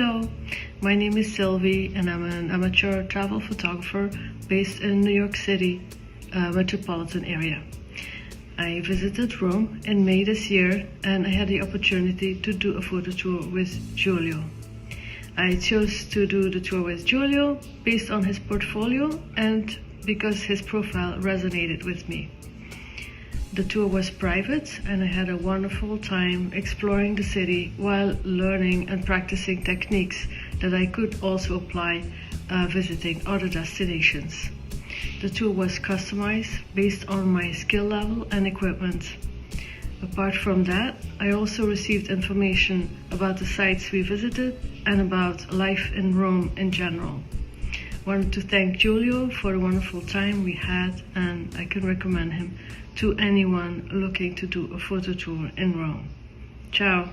Hello, my name is Sylvie and I'm an amateur travel photographer based in New York City metropolitan area. I visited Rome in May this year and I had the opportunity to do a photo tour with Giulio. I chose to do the tour with Giulio based on his portfolio and because his profile resonated with me. The tour was private and I had a wonderful time exploring the city while learning and practicing techniques that I could also apply visiting other destinations. The tour was customized based on my skill level and equipment. Apart from that, I also received information about the sites we visited and about life in Rome in general. Wanted to thank Giulio for the wonderful time we had, and I can recommend him to anyone looking to do a photo tour in Rome. Ciao!